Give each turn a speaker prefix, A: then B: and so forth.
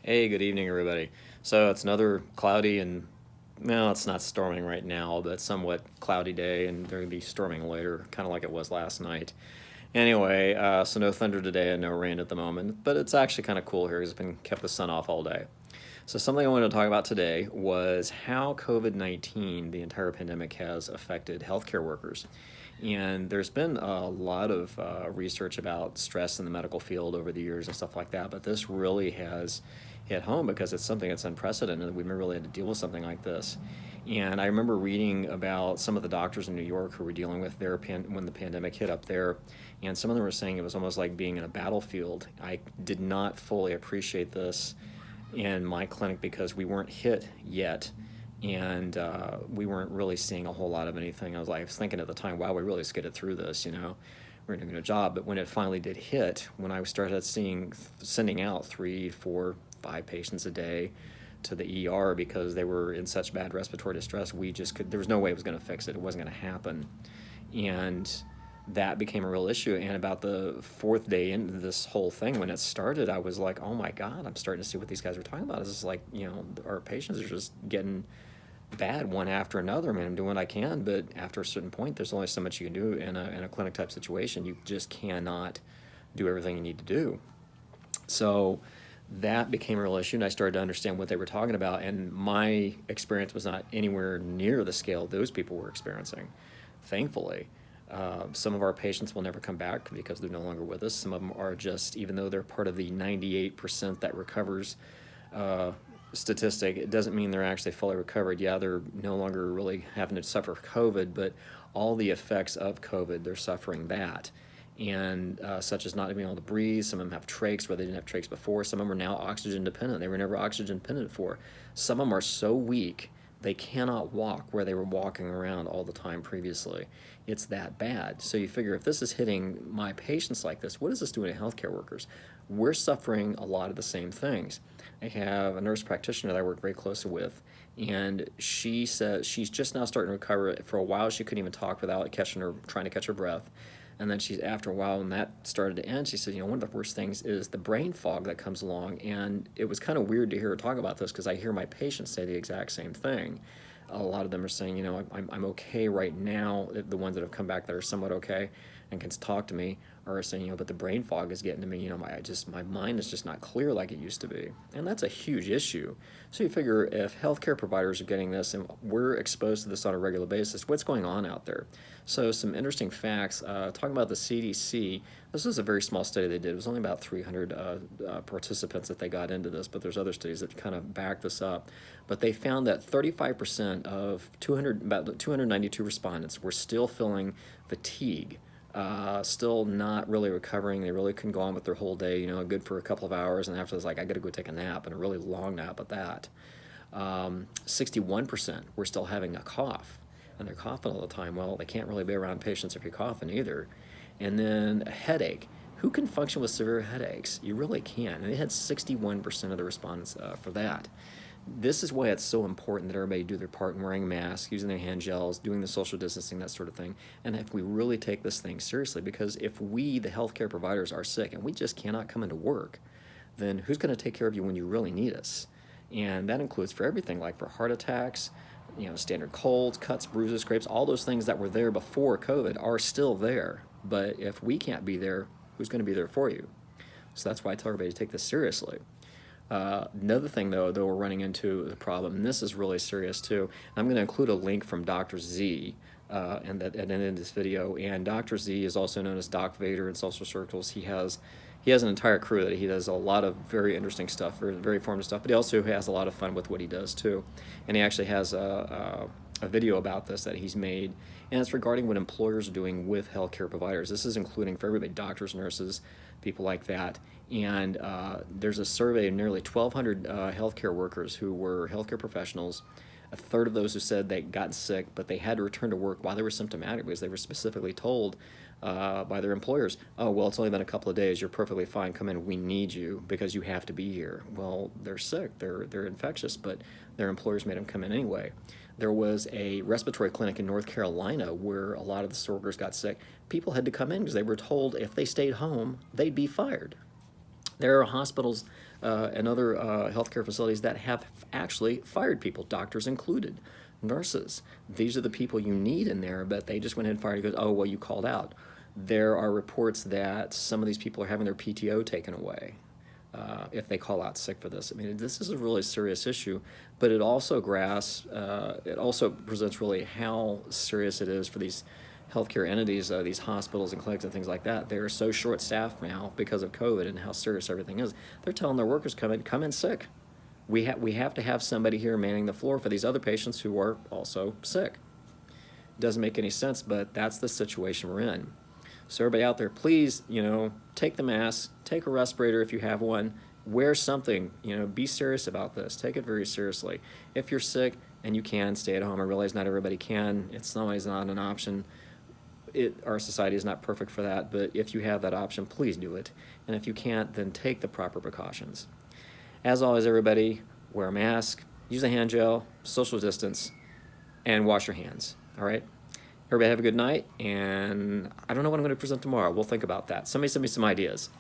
A: Hey, good evening, everybody. So it's another cloudy and, well, it's not storming right now, but somewhat cloudy day, and they're going to be storming later, kind of like it was last night. Anyway, so no thunder today and no rain at the moment, but it's actually kind of cool here because it's been kept the sun off all day. So something I wanted to talk about today was how COVID-19, the entire pandemic, has affected healthcare workers. And there's been a lot of research about stress in the medical field over the years and stuff like that, but this really has hit home because it's something that's unprecedented. We've never really had to deal with something like this. And I remember reading about some of the doctors in New York who were dealing with their when the pandemic hit up there, and some of them were saying it was almost like being in a battlefield. I did not fully appreciate this in my clinic because we weren't hit yet, and we weren't really seeing a whole lot of anything. I was thinking at the time, wow, we really skidded through this, we're doing a job. But when it finally did hit, when I started sending out 3, 4, 5 patients a day to the ER because they were in such bad respiratory distress, there was no way it was going to fix it. It wasn't going to happen. And that became a real issue. And about the 4th day into this whole thing, when it started, I was like, oh my God, I'm starting to see what these guys are talking about. It's like, our patients are just getting bad one after another. I mean, I'm doing what I can, but after a certain point, there's only so much you can do in a clinic type situation. You just cannot do everything you need to do. So that became a real issue, and I started to understand what they were talking about. And my experience was not anywhere near the scale those people were experiencing, thankfully. Some of our patients will never come back because they're no longer with us. Some of them are just, even though they're part of the 98% that recovers statistic, it doesn't mean they're actually fully recovered. Yeah, they're no longer really having to suffer COVID, but all the effects of COVID, they're suffering that. And such as not being able to breathe. Some of them have trachs where they didn't have trachs before. Some of them are now oxygen dependent. They were never oxygen dependent before. Some of them are so weak they cannot walk where they were walking around all the time previously. It's that bad. So you figure, if this is hitting my patients like this, what is this doing to healthcare workers? We're suffering a lot of the same things. I have a nurse practitioner that I work very closely with, and she says she's just now starting to recover. For a while, she couldn't even talk without trying to catch her breath. And then after a while, when that started to end, she said, one of the worst things is the brain fog that comes along. And it was kind of weird to hear her talk about this because I hear my patients say the exact same thing. A lot of them are saying, I'm okay right now. The ones that have come back that are somewhat okay and can talk to me are saying, but the brain fog is getting to me. My mind is just not clear like it used to be. And that's a huge issue. So you figure, if healthcare providers are getting this and we're exposed to this on a regular basis, what's going on out there? So some interesting facts, talking about the CDC. This was a very small study they did. It was only about 300 participants that they got into this, but there's other studies that kind of back this up. But they found that 35% of about 292 respondents were still feeling fatigue, still not really recovering. They really couldn't go on with their whole day, good for a couple of hours, and after it's like, I got to go take a nap, and a really long nap at that. 61% were still having a cough, and they're coughing all the time. Well, they can't really be around patients if you're coughing either. And then a headache. Who can function with severe headaches? You really can. And they had 61% of the respondents for that. This is why it's so important that everybody do their part in wearing masks, using their hand gels, doing the social distancing, that sort of thing. And if we really take this thing seriously, because if we, the healthcare providers, are sick and we just cannot come into work, then who's going to take care of you when you really need us? And that includes for everything, like for heart attacks, standard colds, cuts, bruises, scrapes, all those things that were there before COVID are still there. But if we can't be there, who's going to be there for you? So that's why I tell everybody to take this seriously. Another thing, though we're running into the problem, and this is really serious too. I'm going to include a link from Dr. Z at the end of this video. And Dr. Z is also known as Doc Vader in social circles. He has an entire crew that he does a lot of very interesting stuff, very informative stuff, but he also has a lot of fun with what he does too. And he actually has a video about this that he's made, and it's regarding what employers are doing with healthcare providers. This is including for everybody, doctors, nurses, people like that. And there's a survey of nearly 1,200 healthcare workers who were healthcare professionals. A third of those who said they got sick, but they had to return to work while they were symptomatic because they were specifically told by their employers, oh, well, it's only been a couple of days, you're perfectly fine, come in, we need you because you have to be here. Well, they're sick, they're infectious, but their employers made them come in anyway. There was a respiratory clinic in North Carolina where a lot of the workers got sick. People had to come in because they were told if they stayed home, they'd be fired. There are hospitals and other healthcare facilities that have actually fired people, doctors included, nurses. These are the people you need in there, but they just went ahead and fired. He goes, oh, well, you called out. There are reports that some of these people are having their PTO taken away if they call out sick for this. I mean, this is a really serious issue, but it also it also presents really how serious it is for these healthcare entities, these hospitals and clinics and things like that. They're so short-staffed now because of COVID and how serious everything is. They're telling their workers come in sick. We have to have somebody here manning the floor for these other patients who are also sick. Doesn't make any sense, but that's the situation we're in. So everybody out there, please, take the mask, take a respirator if you have one, wear something, be serious about this. Take it very seriously. If you're sick and you can, stay at home. I realize not everybody can. It's always not an option. Our society is not perfect for that, but if you have that option, please do it. And if you can't, then take the proper precautions. As always, everybody, wear a mask, use a hand gel, social distance, and wash your hands, all right? Everybody have a good night, and I don't know what I'm going to present tomorrow. We'll think about that. Somebody send me some ideas.